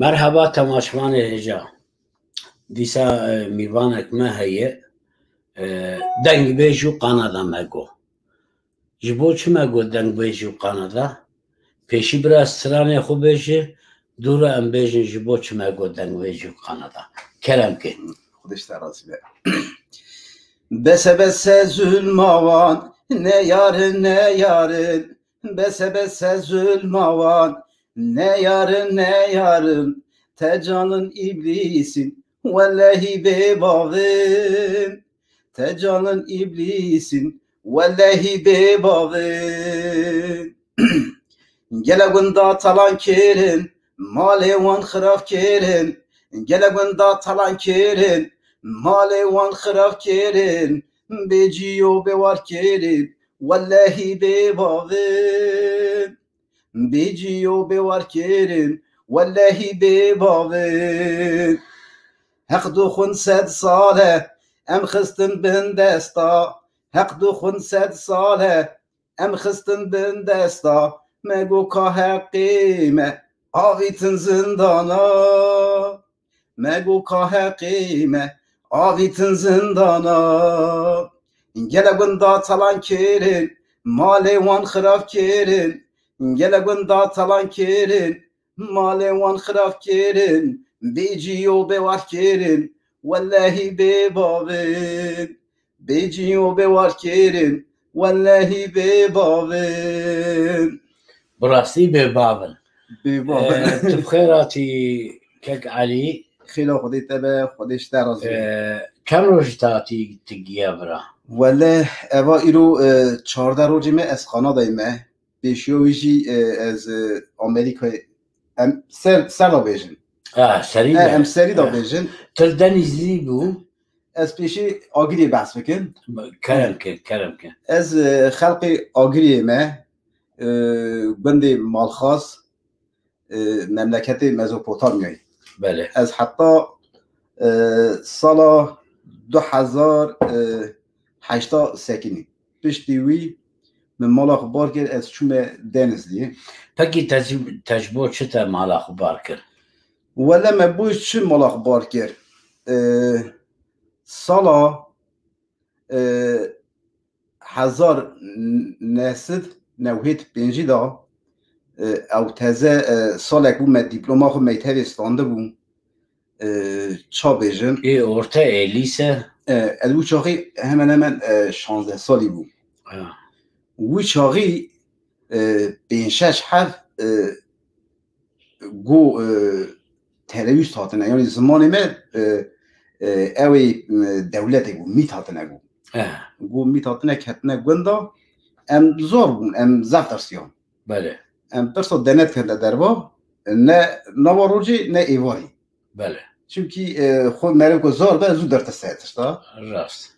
مرحبا تماشوان هجا دیسا میوانک ما هیه دنگ بیجو قانادا مگو جبو چه مگو دنگ بیجو قانادا پیشی برا سرانه خو بیجه دوره ام بیجن جبو چه مگو دنگ بیجو قانادا کرم که خودش ترازی به بسه zulmavan ne yarın ne yarın bese zulmavan ne yarın tecanın iblisin vallahi bebavın tecanın iblisin vallahi bebavın gele gunda talan kerin male wan khiraf kerin gele gunda talan kerin ماله وان خراف کرن بجیو بوار کرن والله بباون بجیو بوار کرن والله بباون حق دو خون 100 ساله ام خستن بندستا حق دو خون 100 ساله ام خستن بندستا مگو که حقیمه آویتن زندانا مگو که حقیمه آویتن زندانا گله گندا تلان کرن ماله وان خراف کرن گله گندا تلان کرن ماله وان خراف کرن بیجیو بوار کرن والله بباون بیجیو بوار کرن والله بباون براستی بباون بباون تو بخیراتی کک علی خیلی خودی تبه خودش درازی کم روش تاتی تگیه برا ولی اوا ایرو 14 روزی می از کانادای می بیشیویجی از آمریکای ام سر دا بیجن سری ام سری دا بیجن تل دنیزی بو از پیشی آگیری بحث بکن کرم که از خلق آگیری می بند مالخاص مملکت مزوپوتامیایی بله از حتی سال 2008 سکنی پشتیوی من مال اخبار کرد از چوم دنزلی پکی تجربه چطور مال اخبار کرد ولی من بوش چون مال اخبار کرد سال 1995 دا او تازه سالک بود من دیپلوما خود میتوی استانده بود چا بیجن ای ارتا لیسه ادو چاقی hemen 16 سالی بود وی چاقی 5-6 هفت گو تلویز تاتنه یعنی زمانی من اوی دولتی بود میتاتنه بود گو میتاتنه کتنه گوندا ام زور بون ام زفترسیان بله ام پرسو دنت کرده دربا نه نواروجی نه ایواری بله چونکی خود مریم که زار به زود در تسایتش دا راست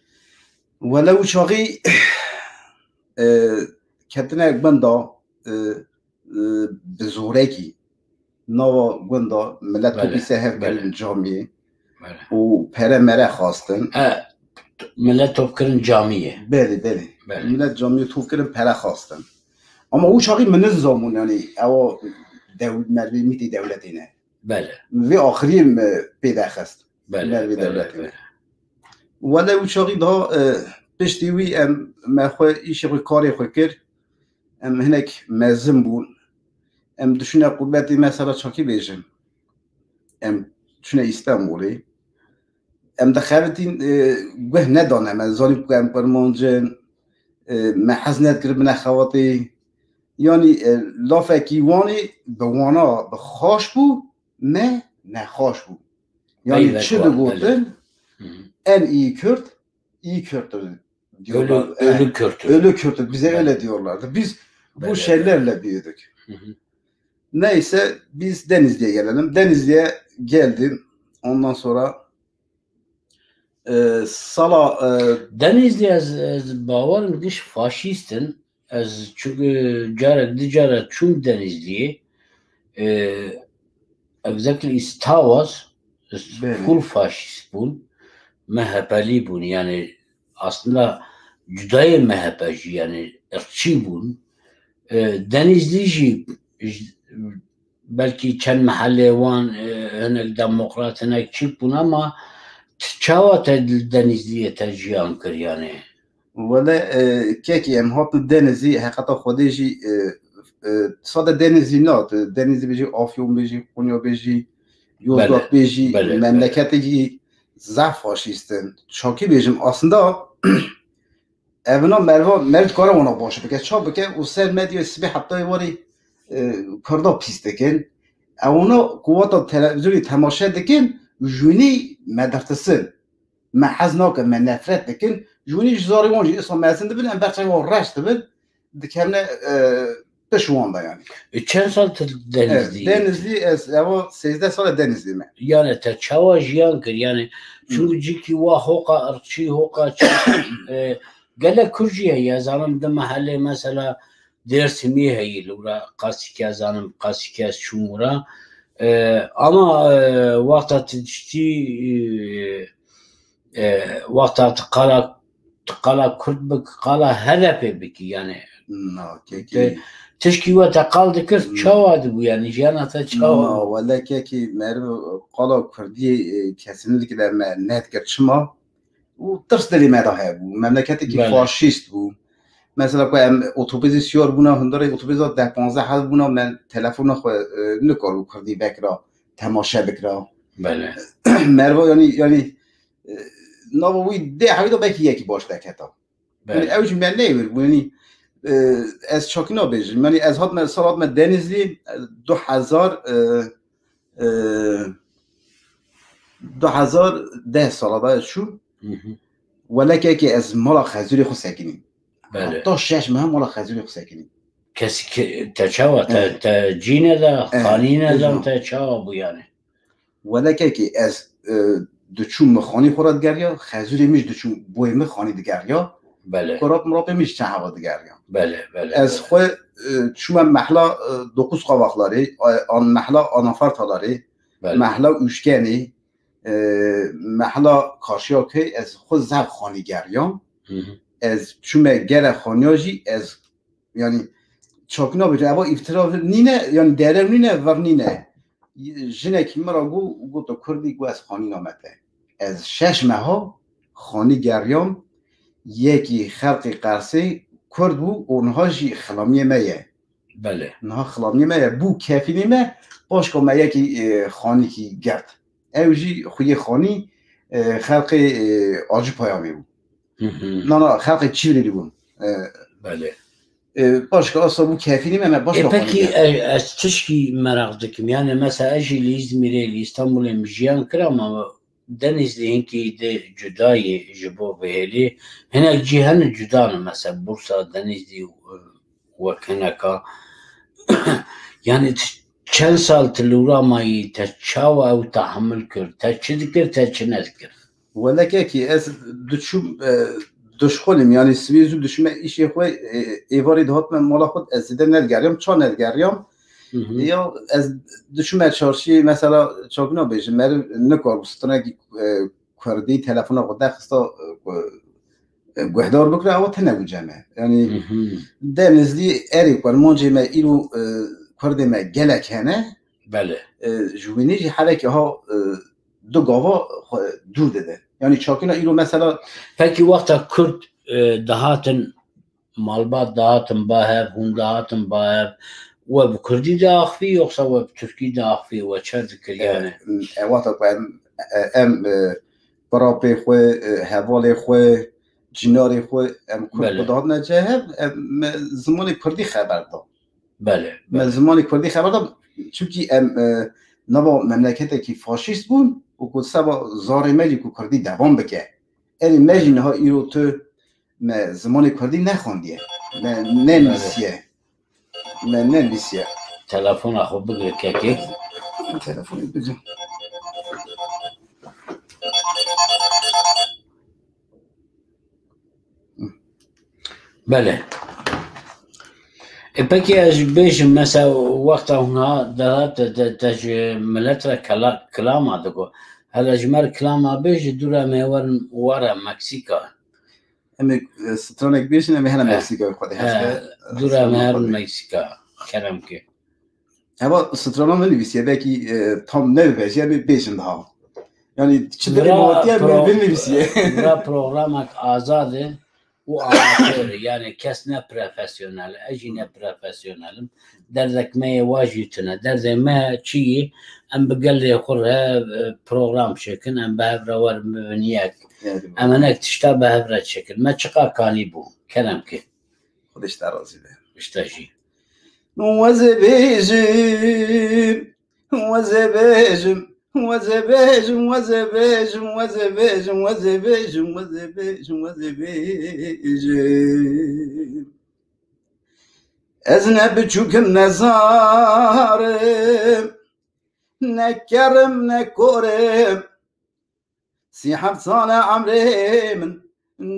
ولو چاقی کتنه گوندا بزوره کی نوا گوندا ملت تو بیسه هف گلن جامعه و پره مره خواستن ملت توف کرن جامعه بله ملت جامعه توف کرن پره خواستن اما او چاقی منز زامون یعنی او مروی میتی دولتی نه بله وی آخری پیدا خست بله ولی او چاقی دا پشتی وی ام مخواه ایش روی کاری خواه کرد ام هنک مزم بون ام دشونه قربتی مثلا چاکی بیجم ام دشونه استانبولی ام دخواتین گوه ندانم از زانی بگم پرمانجن محزنت کرد من خواتی یعنی لافکی وانی به وانا به خوش بود نه خوش بود یعنی چه دو گفتن en iyi Kürt'tür diyorlar. Ölü Kürt'tür. Bize öyle diyorlardı. Biz bu şeylerle büyüdük. Neyse biz Denizli'ye gelelim. Denizli'ye geldim. Ondan sonra Sala Denizli az bavar mı diş faşistin az çünkü cara çum Denizli'ye özellikle istavaz full faşist bun MHP'li bun yani aslında cüdayı MHP'ci yani ırkçı bun Denizli'ci بلکی چند محله وان هنک دموکرات هنک چی بون اما چاوا تا دنیزیه تا جیان کریانه ولی که ام هات دنیزی حقیقتا خودشی ساده دنیزی نه دنیزی بیشی آفیون بیشی خونیا بیشی یوزداد بیشی مملکتی ضعف فاشیستن شاکی بیشیم اصلا اونا مرد کار اونا باشه بگه چا بگه او سر مدیو سبی حتی واری کردا پیست دکن اونا قوات تلویزیونی تماشا دکن جونی مدرتسن محز ناکن من نفرت دکن جونی جزاری وانجی اصلا مزن دبن ام بچه وان رشت دبن دکمنه بشوان دا یعنی چند سال تا دنیزی؟ دنیزی اما 13 سال دنیزی من یعنی تا چاوا جیان کر یعنی چون جیکی وا حقا ارچی حقا چی گله کرجیه یا زنم ده محله مثلا درس میهی لورا قاسی که زنم قاسی که شمورا اما وقتا تجتی وقتا تقالا کرد بک قالا هدفه بکی یعنی تشکی و تقال دکر چاوا دبو یعنی جانا تا چاوا ولا که مرو قالا کردی کسینی که در نت کرد شما و ترس دلی مداه بود مملکتی که فاشیست بود مثلا که اتوبیس سیار بونا هنداره اتوبیس 10 15 حال بونا من تلفن خو نکارو کردی بکرا تماشا بکرا بله مروا یعنی ناوی ده هایی دو بکی یکی باش دکتا یعنی اوج من نمی‌بینم یعنی از چاکینا بیشتر یعنی از هات من سالات من دنیزی 2010 ساله شو ولی که از مال خزوری خود سکنیم تا 6 ماه مال خزوری خود سکنیم کسی که تچاوا تا جینه دا خانینه دا تچاوا بو یعنی ولی که از دوچون مخانی خورد گریا خزوری میش دوچون بویم خانی دگریا بله کرات مراب میش چه هوا دگریا بله بله از خو چون محلا دو قوس قواخلاری آن محلا آنافر تالاری محلا اوشکنی محلا کاشیا که از خود زب خانی گریام از چون گر خانیاجی از یعنی چاکنا بیت اما افتراف نینه یعنی درم نینه ور نینه جنه که مرا گو تو کردی گو از خانی نامده از 6 ماه خانی گریام یکی خلق قرصی کرد بو اونها جی خلامی میه بله اونها خلامی میه بو کفی نیمه باش که یکی خانی کی گرد اوجی خوی خانی خلق آجی پایامی بود نه خلق چیوری بود بله باش که اصلا بو کفی نیمه باش که خانی گرد از تشکی مراغ دکم یعنی مثلا اجی لیز میره لیستانبول مجیان کرم اما دنیز هنکی ده جدای جبو بهلی هنک جهان جدانه مثلا بورسا دنیزی و کنکا یعنی چند سال تلورا مایی تا چاوا او تحمل کرد تا چه دکر تا چه ندکر ولی که از دشخولیم یعنی سویزو دشمه ایشی خوی ایواری دهات من مالا خود از دیده ندگریم چا ندگریم یا از دشمه چارشی مثلا چاکنا بیشم مر نکار بستانه که کردی تلفن خود دخستا گهدار بکره او تنگو جمعه یعنی در نزدی اری کن منجه ما ایرو کرده ما گلک هنه بله جوینی جی حاله ها دو گاوا دور داده یعنی چاکنا ایرو مثلا فکی وقتا کرد دهاتن مالبات دهاتن باهب هون دهاتن باهب و بکردی داخفی یخصا و بترکی داخفی و چه ذکر یعنی وقتا ام برابی خوی حوالی خوی جناری خوی ام کرد دهات نجه زمان کردی خبر داد بله من زمان کردی خبر داد چونکی ام نبا مملکتی که فاشیست بون و که سبا زاری ملی که کردی دوام بکه این مجین ها ایرو تو زمان کردی نخوندیه نه نویسیه تلفن خوب بگیر که تلفن بگیر بله پکی از بیش مثلا وقتا هنها دارد تج ملت را کلام آدگو هلا جمر کلام بیش دورا میور وارا مکسیکا سترانک بیشن همی هنم مکسیکا خودی هست دورا میور مکسیکا کرم که هوا سترانا من نویسیه بکی تام نویسه یعنی بیشند ها یعنی چه داری مواتیه من نویسیه برا پروگرامک آزاده و آماتوره یعنی کس نه پروفسیونل اجی نه پروفسیونلم دردک ما واجی تنه درد ما چی ام بقول خورها پروگرام شکن ام به هفرور مبنیک اما نک تشتا به هفرت شکل ما چقدر کانی بو کلم که خودش درازی ده اشتاجی وزبیجم وزبیجم وزبیجم وزبیجم وزبیجم وزبیجم وزبیجم وزبیجم از نبچوکم نزارم نکرم نکورم 37 سال عمري من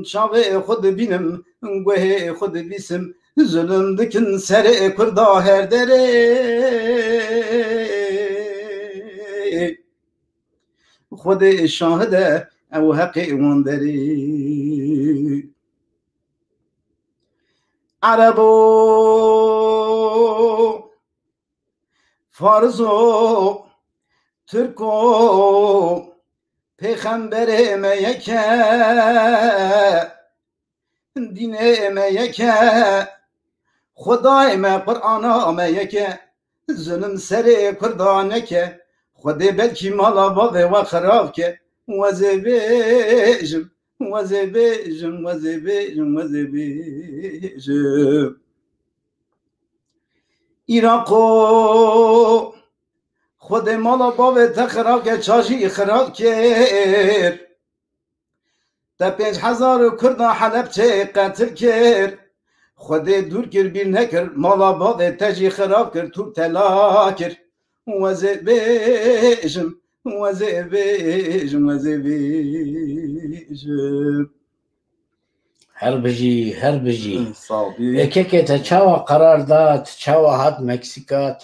شاوي خود بينم نقوه خود بيسم ظلم دكن سر كردا هر دري خود شاهده او حقي وندري عربو فارزو تركو پیغمبرم یکه دینم یکه خدایم قرآنم یکه ظلم سر کردانه که خدا بلکی مالا باده و خراب که وزبیجم وزبیجم وزبیجم وزبیجم ایراقو خود مالا باب تخراب که چاشی خراب کرد تا 5000 کردان حلب چه قتل کرد خود دور کرد بیر نکرد مالا باب تجی خراب کرد تو تلا کرد وزبیجم وزبیجم وزبیجم هر بجی که تا چاوا قرار داد چاوا هات مکسیکا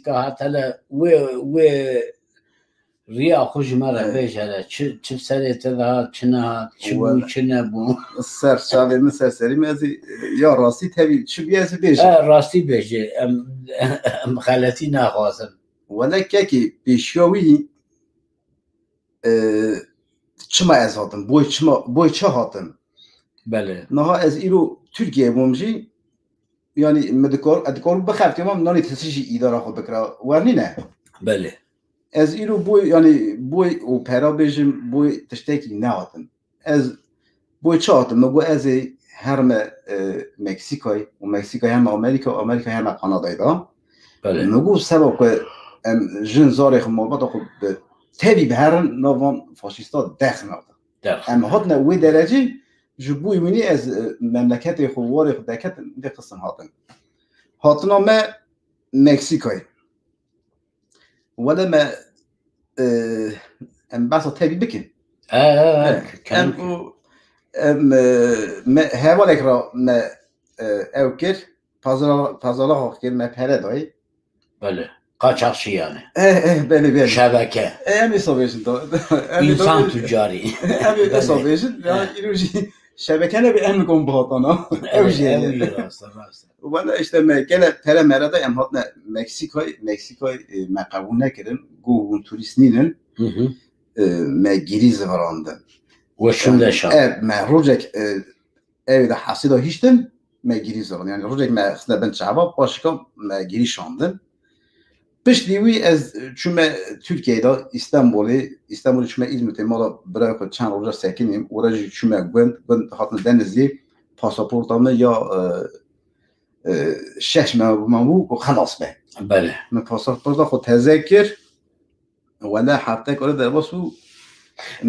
هات هلا و ریا خوش مرة بیش هلا چه سری تدا چنه هات چه نبو سر شاوه من سری مازی یا راستی تبی چه بیازی بیش راستی بیشه ام خالتی نخواستم ولی که بیشیوی چما از هاتم بوی چه هاتم بله نها از ایرو ترکیه بومجی یعنی ادکار بخفت که من نانی تسیجی اداره خود بکرا ورنی نه بله از ایرو بوی یعنی بوی اوپرا بجم بوی تشتکی نه هاتم از بوی چه هاتم مگو از هرم مکسیکای و مکسیکای هم آمریکا هم کانادای دا بله مگو سبب که جن زارخ مابد خود تبی به هرن نوان فاشیستا دخل نادا اما هات نه وی درجه جبوی منی از مملکت خواره خود دکت ده قسم هاتن ما مکسیکای ولی ما بس تبی بکن هوالک را ما اوکر پازالا ها کر ما پره دای بله قاچاقچی yani بله şebeke میسابیشن insan tüccarı میسابیشن ایروجی شبکه نه به ام کن بهاتانا اوجی راست ولی işte مکل تره مرده ام هات نه مکسیکای مقبول نکردن گوون توریستنین مگیری زوراندن و شونده شان روزک evde hasida hiçtin مگیری زوران yani روزک مخصوصا ben çaba başka مگیری şandın پشتی از چون ترکیه İstanbul'u چون İzmir'de mala bırakıp çan orada sakinim orada çون ben hatta denizli pasaportamı ya şeşme bu خلاص be بله من pasaporta خود تذکر ولا حتى كل ده بسو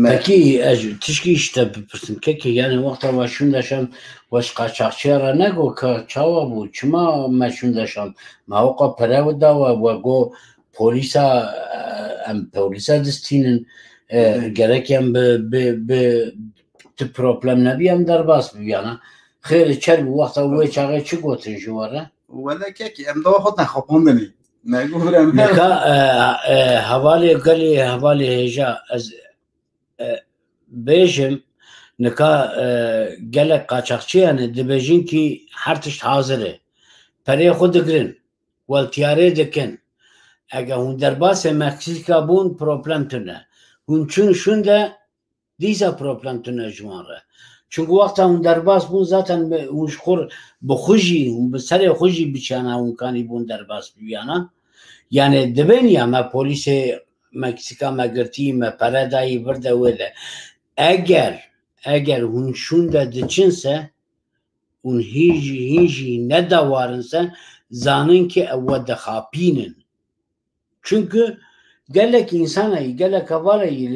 Peki tişki işte bipirsin ki yani vakta başın daşam baş kaçakçılara ne go çava bu çima meşun daşam mavqa para da ve go polisa destinin gereken be problem nebiyem derbas biyana خير çel bu vakta bu çağı çı gotin şu var ولا كي ام ده خدنا خبندني ما يقول havale gali havale heja az بیشم نکا گله قاچاقچی یعنی دبیجین کی هر تشت حاضره پری خود گرین والتیاره دکن اگه هون در باس مکسیکا بون پروبلم تونه هون چون شونده دیسا پروبلم تونه جوانره چون وقتا هون در باس بون ذاتن هون شخور بخوشی هون بسر خوشی بچانه هون کانی بون در باس بیانه یعنی دبینی اما پولیس مکسیکا مگرتی ما پردایی ورده وده اگر هون شونده دچنسه اون هیچی ندوارنسه زانن که او دخاپینن چونکه گلک انسانایی گلک اوالایی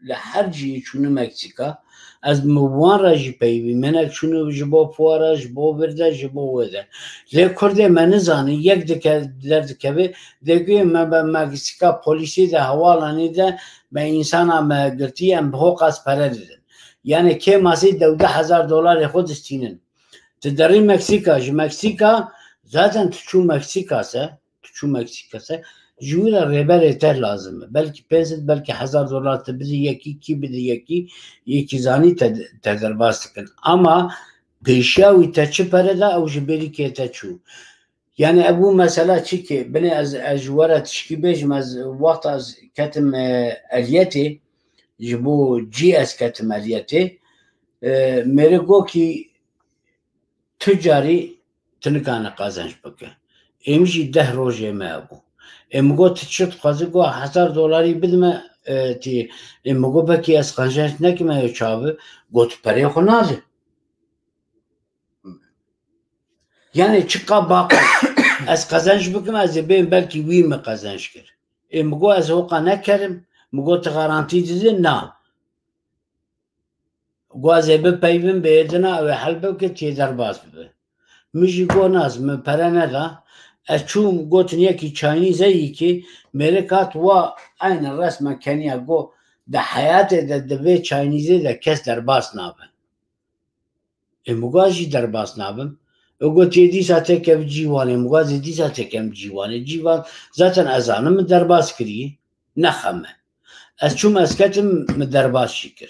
لحرجی چونه مکسیکا از موان را جی پیوی منک چونه جبو پوارا جبو برده جبو وده لی کرده من زانه یک دکه دیگه من به مکسیکا پولیسی ده حوالانی ده به انسان هم گرتی هم حقوق از پره دیدن یعنی که ماسی $12,000 خود استینن تدری مکسیکا zaten تچو مکسیکاسه جویل ریبر تر لازمه بلکه پیسد بلکه $1,000 تبدی یکی بده یکی زانی تدر باست کن اما پیشاوی تچه پرده او جبری که تچو یعنی ابو مثلا چی که بنی از اجواره تشکی بیجم از وقت از کتم الیتی جبو جی از کتم الیتی میره گو که تجاری تنکانه قازنش بکه امجی 10 روزه ما ابو امگو تشت قازی گو $1,000 بدم تی امگو بکی از قازنش نکمه چابه گوت پره خونازه یعنی چقا باقی از قازنش بکم از بین بلکی ویم قازنش کرد امگو از حقا نکرم مگو تغارانتی دیده نه گو از بپیویم بیدنا او حل بکه تی در باز ببه میجی گو ناز من پره ندا اچوم گوتن یکی چاینیزه ای که میره کات و این رسم کنیا گو ده حیات ده دوی چاینیزه ده کس در باس نابن امگوازی در باس نابن او گو تی دیسا تکم جیوانه امگوازی دیسا تکم جیوان ذاتن ازانم در باس کریه نخمه از چوم از کتم در باس شکر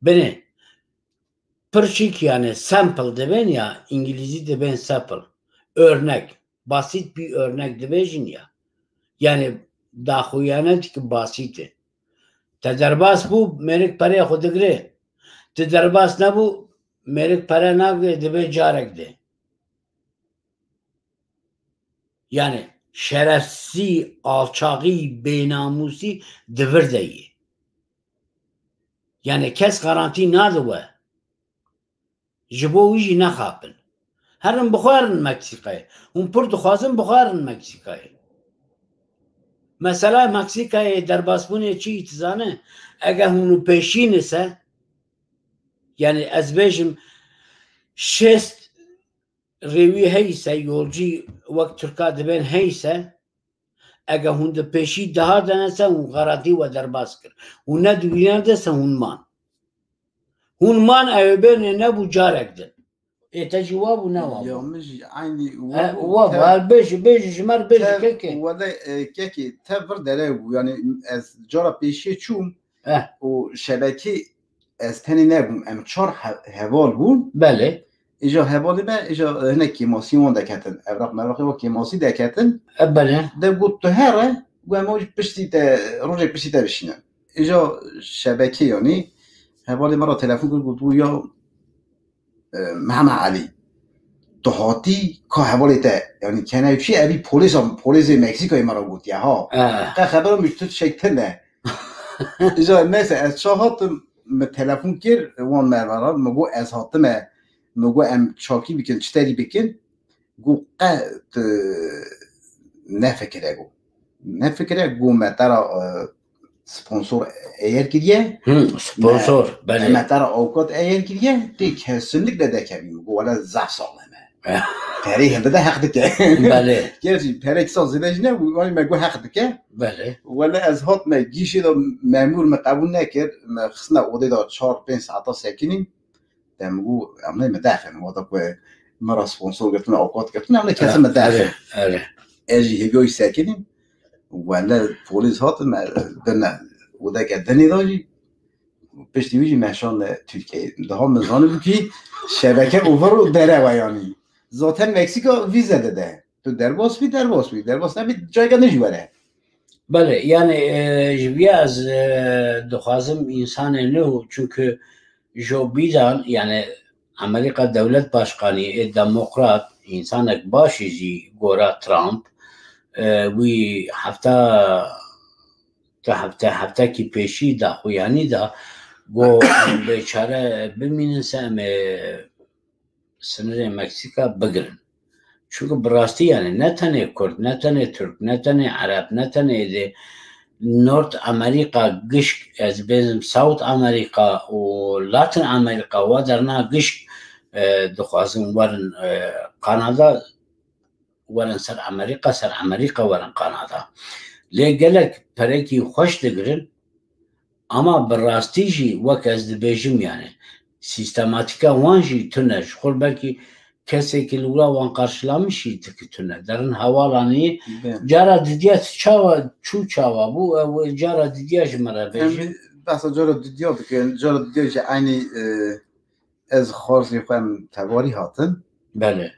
بنه پرچیک yani sample deben ya İngilizce deben sample örnek basit bir örnek debejin ya yani daxuyane ki basite tedarbas bu merik paraya xudgre tedarbas ne bu merik para nagre debe carek de yani şerefsi alçağı benamusi devir deyi yani kes garanti nadıve جبو ویجی نخابن هرن بخارن مکسیکای اون پر دخوازن بخارن مکسیکای مثلا مکسیکای در باسبونه چی اتزانه اگه هونو پیشینسه یعنی از بیشم 6 ریوی هیسه یولجی وقت ترکا دبین هیسه اگه هون ده پیشی ده دنسه اون غراتی و در باس کر اون ندوینه دسته هون مان ایوبین نبو جارک دن اتجواب نواب یا مجی عینی واب هر بیش جمر بیش که ولی که تفر داره بو یعنی از جارا پیشی چوم و شبکه از تنی نبوم ام 4 حوال بون بله ایجا حوالی با ایجا هنه کیماسیون دکتن اوراق مراقی و کیماسی دکتن بله ده گوت تو هره و اموج پشتی تا روزه پشتی تا بشینن ایجا شبکه یعنی حوالی مرا تلفن کرد گفت یا محمد علی تو هاتی که حوالی تا یعنی کنه چی ابی پلیس مکزیکوی مرا گفت یا ها که خبرم میشد شکل نه ایجا مثلا از شاهات تلفن کرد وان مرا مگو از هاتم مگو ام چاکی بکن چتری بکن گو قد نفکره گو مترا sponsor eğer gidiye sponsor bale metar avukat eğer gidiye de kesinlikle de kebim bu wala zaf sallama tarih bada haqqdike bale gerçi tarih sazilejne bu yani mego haqqdike bale wala az hat ma gişi da memur ma qabul nakir ma xisna odi da 4-5 saata sakinin demgu amne madafen wada ko mara sponsor gitme avukat gitme amne kesin madafen eji hegoy sakinin ولا پلیس هات دنه و ده که دنی داری پشتیویجی مشان ترکیه ده ها مزانه بود که شبکه اوور رو داره و یعنی ذاتن مکسیکا ویزه داده تو درباس بی درباس نبی جایگاه نجوره. بله yani biraz دخوازم insan ne çünkü جو بیدان yani Amerika devlet başkanı demokrat insanek başıcı gora Trump وی هفته کی پیشی دا خو یعنی دا گو بیچاره بمینن سم سنر مکسیکا بگرن چون براستی یعنی نه تنه کرد نه تنه ترک نه تنه عرب نه تنه ده نورت امریکا گشک از بینم ساوت امریکا و لاتین امریکا و درنا گشک دخوازن ورن کانادا ورن سر امریکا ورن کانادا لی گلک پرکی خوش دگرن اما براستی جی وک از دبیجم yani sistematika wanji tüneş khol belki kese lura wan karşılamışı tüne derin havalanı cara didiye çava bu cara didiye jmara beji basa cara didiye ki cara didiye ki aynı az xarsi xem tabari hatın bele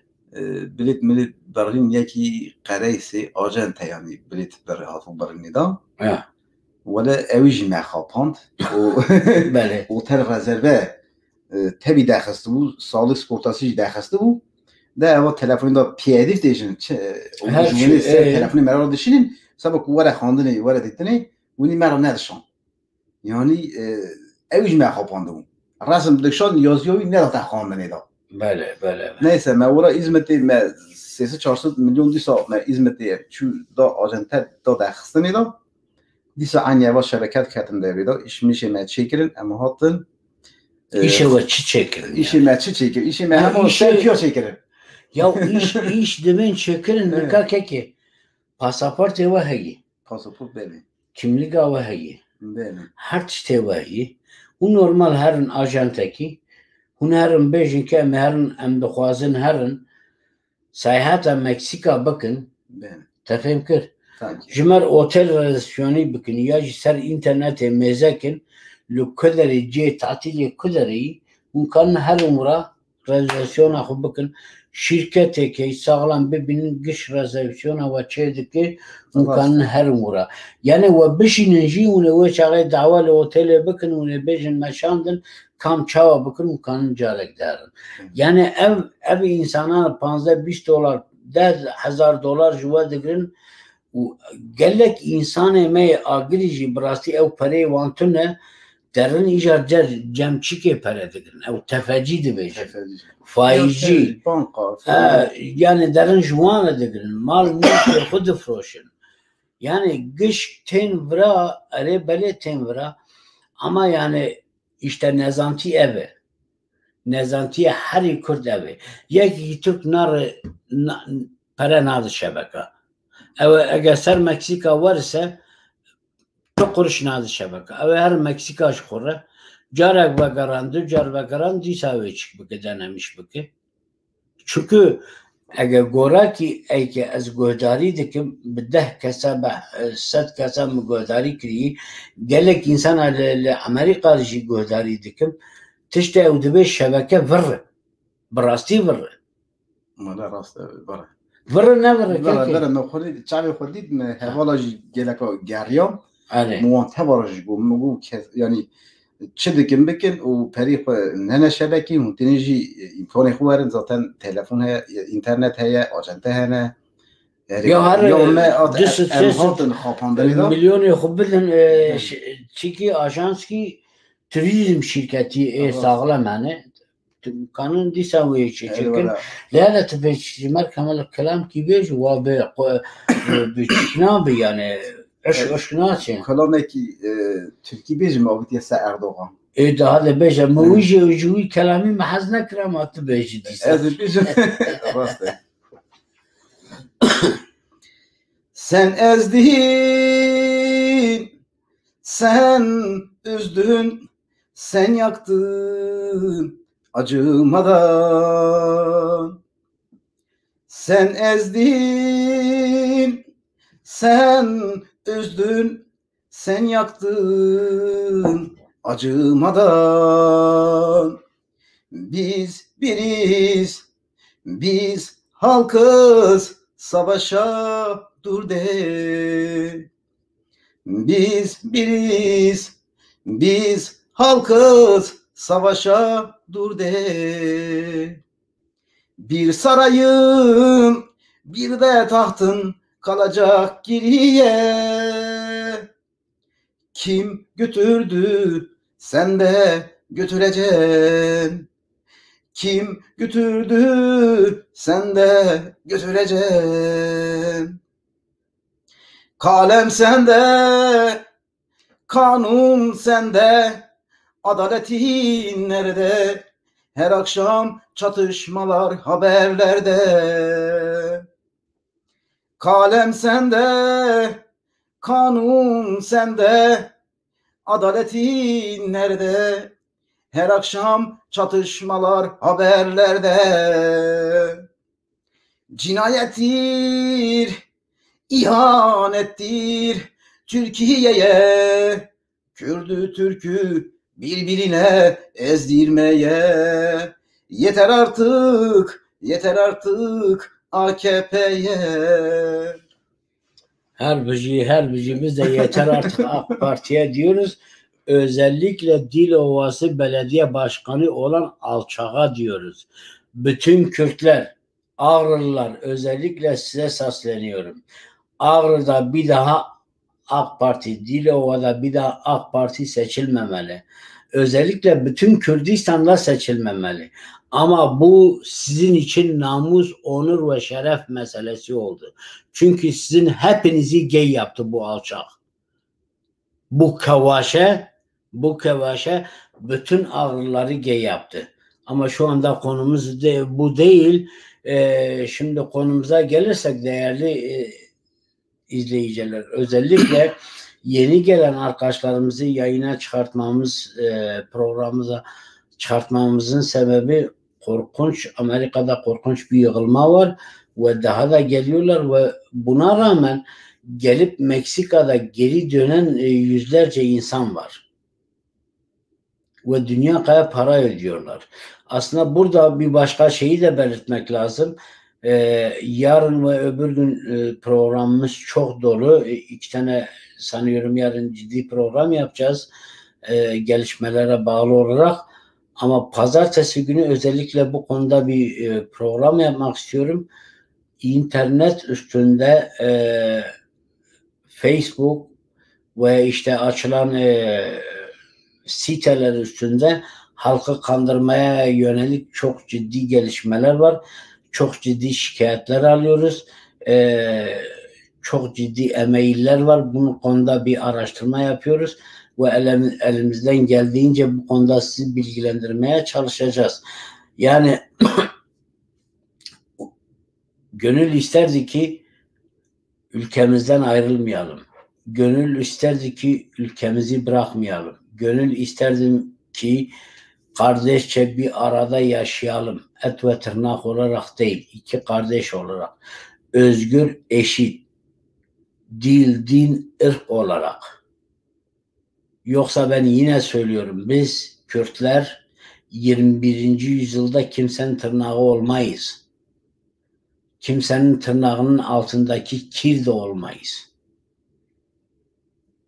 بلیت ملیت برین یکی قریسی آجنته یعنی بلیت بر هاتون برین دا ولی اویج مخاپاند بله اوتل رزرو تبی دخسته بود سال سپورتاسیج دخسته بود ده اوا تلفن دا پیادیف دیشن تلفن مرا رو دشینین سبا که وره خواندنی وره دیتنی ونی مرا ندشان یعنی اویج مخاپانده بود رسم دکشان یازیوی نداتا خواندنی دا بله neyse ben orada hizmeti me sesi 400 milyon disa me hizmeti şu da ajante da daxstani da disa aynı yavaş şebekat katim devida işmişe me çekirin ama hatın işe ve çekirin işe me çekirin işe me hem şerkiyo çekirin ya iş demen çekirin ne ki pasaport ve heyi pasaport beni kimlik ve heyi beni her şey ve heyi o normal herin ajanteki هون هرن بیشن که هرن ام دخوازن هرن سیاحت مکسیکا بکن تفهم کرد جمر اوتل رزسیونی بکن یا جی سر اینترنت میزکن لو کدری جی تعطیلی کدری ممکن هرن ورا رزسیون خو بکن شرکتی که ساغلان ببینن گش رزسیون و چه دکی ممکن هرن ورا یعنی و بشینن جی و چاقی دعوه اوتل بکن و بیشن مشاندن kam çava bakın kanın carek derin. Yani ev insana $15-20 $10,000 juva digirin gelek insan emeği agirici brasti ev parayı vantune derin icar cemçike para digirin ev tefeci dibeci faizci yani derin juana digirin mal mülkü hudu froşun yani gış ten vra are bele ten vra ama yani işte nezanti evi. Nezanti her Kürt evi. Yeki Türk nar para nadı şebeke. Eğer ser Meksika varsa çok kuruş nadı şebeke. Her Meksika şkura carek ve garan disavi çık beke denemiş beke. Çünkü eğer gora ki eğer az gohdari dikim bideh kasa set kasa gohdari kiri gelek insan Amerika jî gohdari dikim tişte ew dibe şebeke vir birastî vir mala rast vir ne vir vera me xoli çavê xwe me hevala jî geleka geriya muwan tevara jî bû mu yani çi dikim bikin û perî xwe nene şebekî hûn tenê jî imkanê xwe werin zaten telefon heye internet heye ajente hene ya her milyonê xwe bidin çîkî ajanskî turizm şirketî sağlam hene kanun dîsa wê çekin lêle tibê mer kemal kelam kî bêj wa bi çîna bi yani eş naçin kelamekî Türkî bêjim avitiye se Erdoğan daha da beje mewî jî kelamî me hez nekirim tu bêjî dîsa ez bêjim rast e sen ezdin sen üzdün sen yaktın acımadan sen ezdin sen üzdün sen yaktın acımadan biz biriz biz halkız savaşa dur de. Biz biriz, biz halkız, savaşa dur de. Bir sarayın, bir de tahtın kalacak geriye. Kim götürdü, sen de götüreceksin. Kim götürdü, sen de götüreceksin. Kalem sende, kanun sende, adaletin nerede? Her akşam çatışmalar haberlerde. Kalem sende, kanun sende, adaletin nerede? Her akşam çatışmalar haberlerde. Cinayettir, ihanettir Türkiye'ye, Kürdü Türk'ü birbirine ezdirmeye. Yeter artık AKP'ye. Her bici biz de yeter artık AK Parti'ye diyoruz. Özellikle Dilovası Belediye Başkanı olan alçağa diyoruz. Bütün Kürtler, Ağrılılar, özellikle size sesleniyorum. Ağrı'da bir daha AK Parti, Dilova'da bir daha AK Parti seçilmemeli. Özellikle bütün Kürdistan'da seçilmemeli. Ama bu sizin için namus, onur ve şeref meselesi oldu. Çünkü sizin hepinizi gay yaptı bu alçak. Bu kevaşe bütün Ağrıları gay yaptı. Ama şu anda konumuz bu değil. Şimdi konumuza gelirsek değerli izleyiciler, özellikle yeni gelen arkadaşlarımızı yayına çıkartmamız, programımıza çıkartmamızın sebebi korkunç, Amerika'da korkunç bir yığılma var ve daha da geliyorlar ve buna rağmen gelip Meksika'da geri dönen yüzlerce insan var. Ve dünya kadar para ödüyorlar. Aslında burada bir başka şeyi de belirtmek lazım. Yarın ve öbür gün programımız çok dolu. 2 tane sanıyorum yarın ciddi program yapacağız. Gelişmelere bağlı olarak. Ama pazartesi günü özellikle bu konuda bir program yapmak istiyorum. İnternet üstünde Facebook ve işte açılan siteler üstünde halkı kandırmaya yönelik çok ciddi gelişmeler var. Çok ciddi şikayetler alıyoruz. Çok ciddi e-mailler var. Bu konuda bir araştırma yapıyoruz ve elimizden geldiğince bu konuda sizi bilgilendirmeye çalışacağız. Yani gönül isterdi ki ülkemizden ayrılmayalım. Gönül isterdi ki ülkemizi bırakmayalım. Gönül isterdim ki kardeşçe bir arada yaşayalım. Et ve tırnak olarak değil, 2 kardeş olarak. Özgür, eşit, dil, din, ırk olarak. Yoksa ben yine söylüyorum, biz Kürtler 21. yüzyılda kimsenin tırnağı olmayız. Kimsenin tırnağının altındaki kir de olmayız.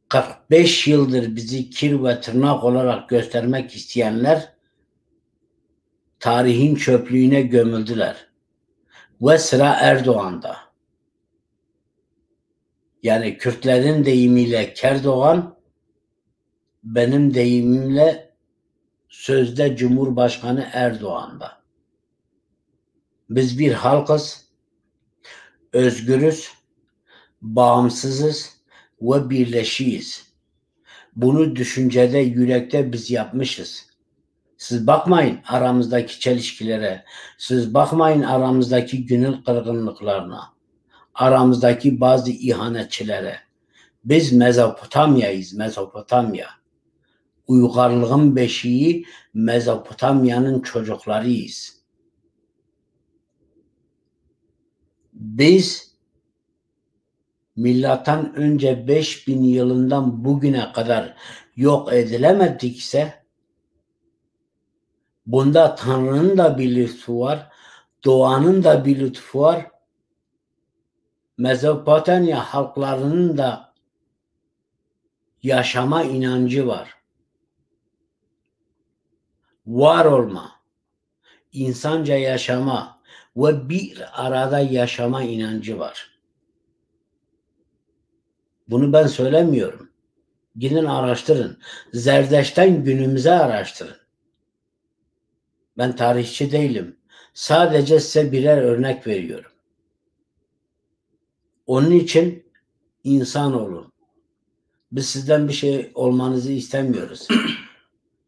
45 yıldır bizi kir ve tırnak olarak göstermek isteyenler tarihin çöplüğüne gömüldüler. Ve sıra Erdoğan'da. Yani Kürtlerin deyimiyle Kerdoğan, benim deyimimle sözde Cumhurbaşkanı Erdoğan'da. Biz bir halkız, özgürüz, bağımsızız ve birleşiyiz. Bunu düşüncede, yürekte biz yapmışız. Siz bakmayın aramızdaki çelişkilere, siz bakmayın aramızdaki gönül kırgınlıklarına, aramızdaki bazı ihanetçilere. Biz Mezopotamya'yız, Mezopotamya. Uygarlığın beşiği, Mezopotamya'nın çocuklarıyız. Biz milattan önce 5000 yılından bugüne kadar yok edilemedikse, bunda Tanrı'nın da bir lütfu var, doğanın da bir lütfu var, Mezopotamya halklarının da yaşama inancı var. Var olma, insanca yaşama ve bir arada yaşama inancı var. Bunu ben söylemiyorum. Gidin araştırın. Zerdeş'ten günümüze araştırın. Ben tarihçi değilim. Sadece size birer örnek veriyorum. Onun için insan olun. Biz sizden bir şey olmanızı istemiyoruz.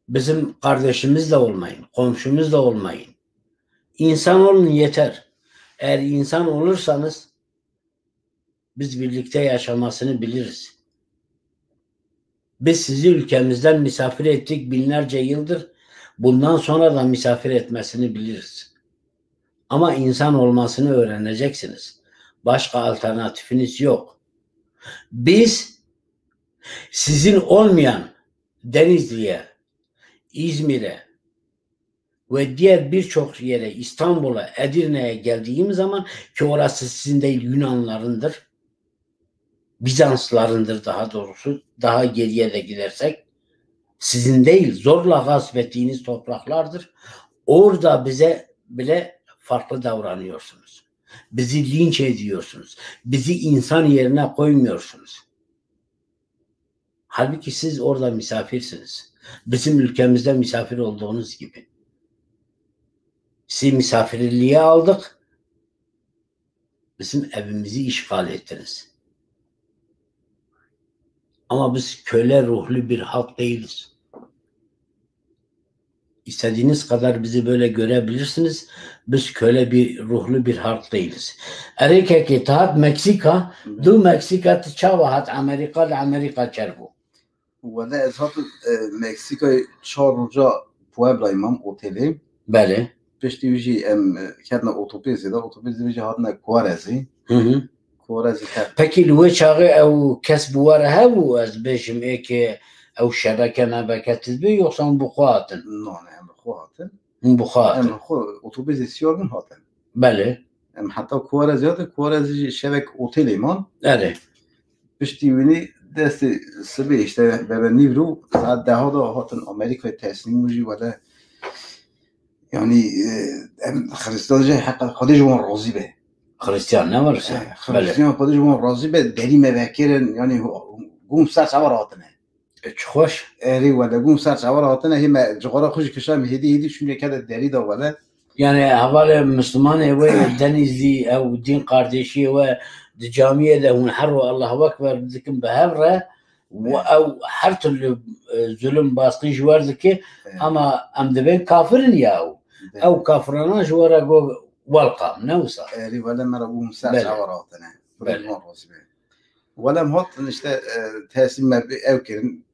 Bizim kardeşimiz de olmayın, komşumuz da olmayın. İnsan olun yeter. Eğer insan olursanız biz birlikte yaşamasını biliriz. Biz sizi ülkemizden misafir ettik binlerce yıldır. Bundan sonra da misafir etmesini biliriz. Ama insan olmasını öğreneceksiniz. Başka alternatifiniz yok. Biz sizin olmayan Denizli'ye, İzmir'e ve diğer birçok yere, İstanbul'a, Edirne'ye geldiğim zaman, ki orası sizin değil Yunanlarındır, Bizanslarındır daha doğrusu, daha geriye de gidersek, sizin değil zorla gasp ettiğiniz topraklardır. Orada bize bile farklı davranıyorsunuz. Bizi linç ediyorsunuz. Bizi insan yerine koymuyorsunuz. Halbuki siz orada misafirsiniz. Bizim ülkemizde misafir olduğunuz gibi. Sizi misafirliğe aldık. Bizim evimizi işgal ettiniz. Ama biz köle ruhlu bir halk değiliz. İstediğiniz kadar bizi böyle görebilirsiniz. Biz köle bir ruhlu bir halk değiliz. Erike ki tahat Meksika, du Meksika tçavahat Amerika çerbu. ولا از هات مکسیکو 4 روزا پوابلای مام اوتلی Beli. پشتی ویجی کدنا اوتوبیزی دا اوتوبیزی ویجی هاتنا کوارزی Hı. کوارزی تا Peki lüve çağı ev kesbuvara hevu az beşim eki ev şebeke nebeket bi yoksa bu kuatın? نه هم خو هاتن Bu kuatın. هم خو اوتوبیزی سیار من هاتن Beli. هم حتی کوارزی هات کوارزی شبک اوتلی مان Evet. پشتی وینی دست سبی işte به نیرو ساعت 10 دا هاتن آمریکا تسلیم ویجی ولا yani Hristiyan حق خودش من راضی به Hristiyan ne varsa. Beli. Hristiyan خودش من راضی به دری مبکرن yani گوم سر سوار هاتنه Hoş. اری ولا گوم سر سوار هاتنه هم جغرا خوش کشام هدی شونه کده دری دا ولا Yani havale Müslüman ve Denizli ev din kardeşi ve camiye de hun harru Allahu Ekber dikim behevre ve ev her türlü zulüm baskı jüvardı ki ama emde ben kafirin yahu. Ev kafirana jüvara go welcome ne olsa. اری ولا مرا گوم سر بله. سوار هاتنه بله. من راضی به ولا هاتن işte تسلیم ev kirin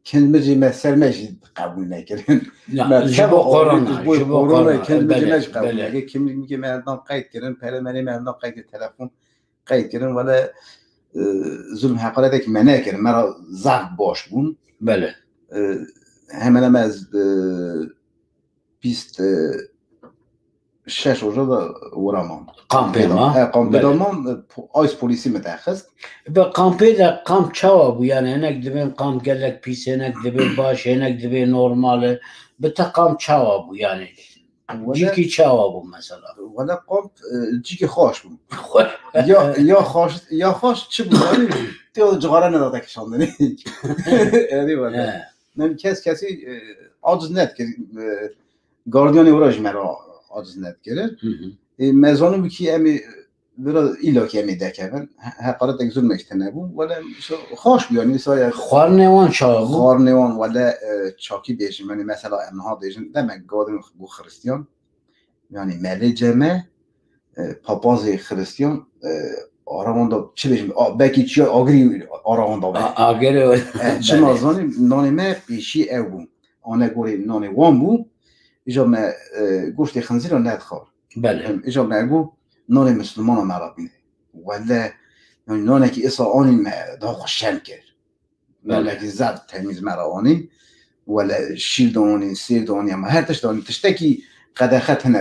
kendimizi meselmeci kabul nekirin Jibo korona. kendimizi kabul nekirin kimliği mevdan kayıt kirin pelemeni mevdan kayıt telefon kayıt kirin ولا zulüm hakaretek mene kirin mera zaf boş bun Bele. hemen hemen 26 روزه da uğramam. Kampema. Kampedamam ayız polisi müteahhis. Ve kampeda kamp çava bu yani enek dibe kamp gelek pis enek dibe baş enek dibe normali. Bita kamp çava bu yani. Ciki çava bu mesela. Valla kamp ciki hoş bu. ya hoş çi bu yani diyor cigara ne da kişandını. Eri valla. Nem kesi aciz net ki gardiyani uğraş mera aciz net gelir. Mezanı bu ki emi biraz illa ki emi dekeven. Hakaret egzul mektene bu. Valla hoş bu yani mesela. Xarnevan çava bu. Xarnevan valla çaki diyeceğim yani mesela emha diyeceğim demek gardiyani bu Hristiyan. Yani meleceme papazı Hristiyan aramanda çi diyeceğim belki çi agri aramanda var. Agri. Çi nazani nanime peşi ev bu. Ana göre nane wan bu. İca me goşt xinzir ne dxar. Bele. İca me bu nane Müslüman marabine. Valla yani nane ki isa ani me daha xoşen kir. Nane ki zat temiz marani. Valla şir dani sir dani ama her taş dani tişteki قد أخذت هنا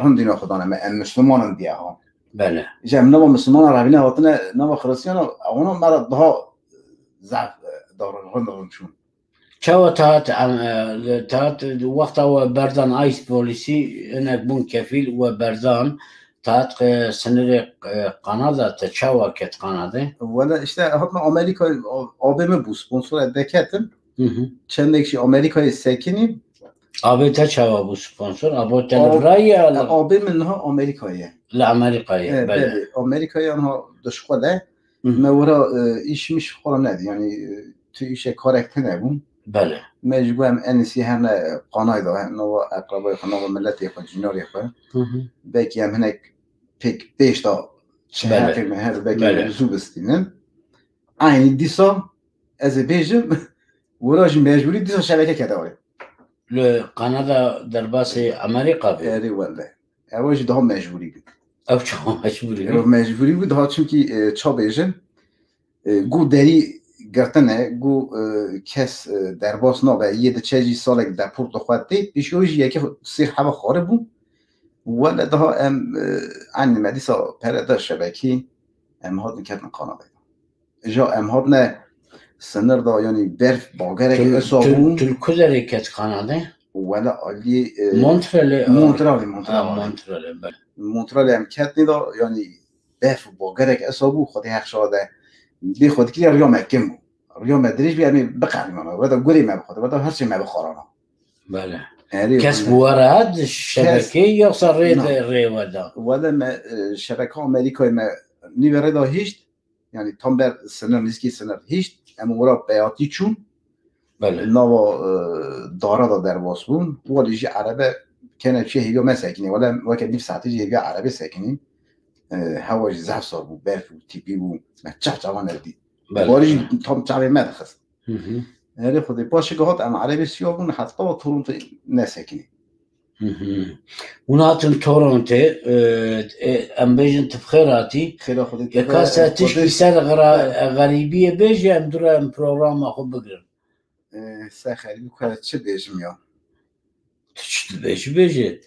رندي ناخذ أنا مسلمان ديها بله جم نوا مسلمان عربی هاتنه نوا خراسیان اونا مرا daha ضعف davranışون چاو تات وقت و بردان آیس پولیسی انك بون كفيل و بردان تات سنر قنادا تشاو كت قنادا ولا işte hatta Amerika ABM bu sponsor edeketim çendekşi Amerika'yı sekinim abi تشاو bu sponsor abi telvraya ABM ha Amerika'ya لا امريكا بله Amerika'ya ha dışkole mevra işmiş falan ne yani tu işe karakter ne bu بله مجبور انسی هم قانای داره نو اقربای خنا و ملت یک جنور یک بکی هم هنک پیک پیش دا شهر مهر بکی زوبستینن aynı دیسا از بیجم وراج مجبوری دیسا شبکه کده ولی لقناة درباس امریکا بود اری والله اواج daha mecburi بود او چه مجبوری mecburi بود daha çünkü çا بیجم گو دری گرتنه گو کس در باس نابه یه ده چهجی سالک در پورت خواهد دید بیشویش یکی سیر حبا خاره بود ولی ده ام عنی مدیسا پرده شبکی ام هاد نکتن قانه بید جا ام هاد نه سنر دا یعنی برف باگرک اصابون تل کدره کت قناده ولی آلی مونترال ام کتنی دا یعنی برف باگرک اصابو خودی حق شاده بی خود که ریا مکم بود ریا مدریج بیانی بقریم اما ودا گوری ما بخواد ودا هر چی ما بخورانا بله کس بوارد شبکه یا صار ری ودا ودا ما شبکه آمریکای ما نیوره دا هیچ یعنی تام بر سنر نیسکی سنر هیچ اما ورا بیاتی چون بله نوا دارا دا در باس بون ولی جی عربه کنه چه هیگا ما سکنی ولی وقت نیف ساعتی جی هیگا عربه سکنی هواج زحف صار بود برف بود تیپی بود ما چه جوان دید بارش تام چاوی مدخس هر خودی باشه گهات ام عربی سیابون حتی تورنتو نسکنی وناتن تورنتو ام بیجن تفخیراتی خیلی خودی یکاسه تشکی سر غریبیه بیجه ام دوره ام پروگرام خوب بگرم سه خریبی که چه بیجم یا چه بیجه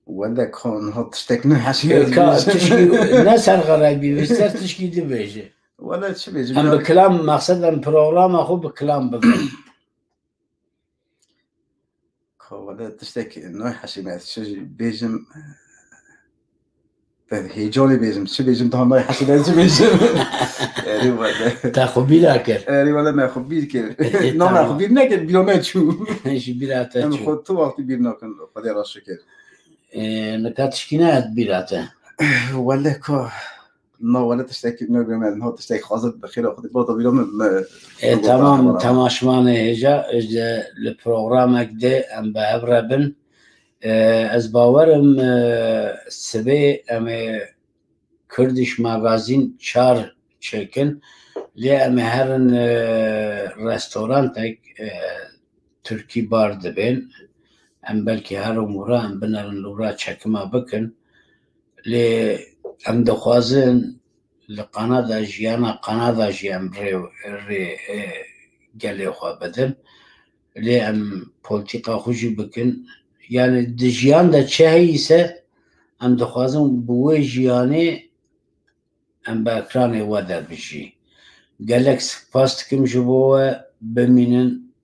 ولا كون هات تشتكنا حشي تشكي ناس غرابي بس تشكي دي بيجي ولا شو بيجي ام بكلام مقصد ام بروجرام اخو بكلام بقول ولا تشتكي نوع حشي ما شو بيجم هيجوني بيجم شو بيجم ده نوع حشي ما شو بيجم اري ولا تاخو بيلاكر اري ولا ما اخو بيلكر نو ما اخو بيلنكر بيلومات شو ايش بيلاته انا خد تو وقت بيلنكن خدي راسك نكات شكينات بيلاته ولا كو ما ولا تشتكي من جمال هو تشتكي خاصة بخير خدي برضه بيلوم تمام تماشمانه هجا البروغرام كده ام بعبربن از باورم سبه ام کردش ماغازین 4 چکن لی ام هرن رستوران تک ترکی بار دبین ام بلکه هر امورا ام بنرن لورا چکما بکن لی ام دخوازن لقنادا جیانا قنادا جیان ری گلی خواه بدن لی ام پولتیقا خوشی بکن yani dijiyan da çehe ise em dixwazin bi wê jiyanê em bi ekranê we derbijî. Gelek spas dikim ji bo we bimînin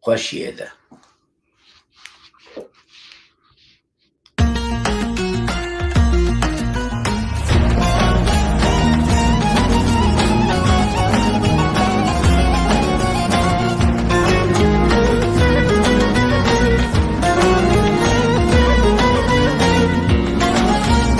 xweşiyê de.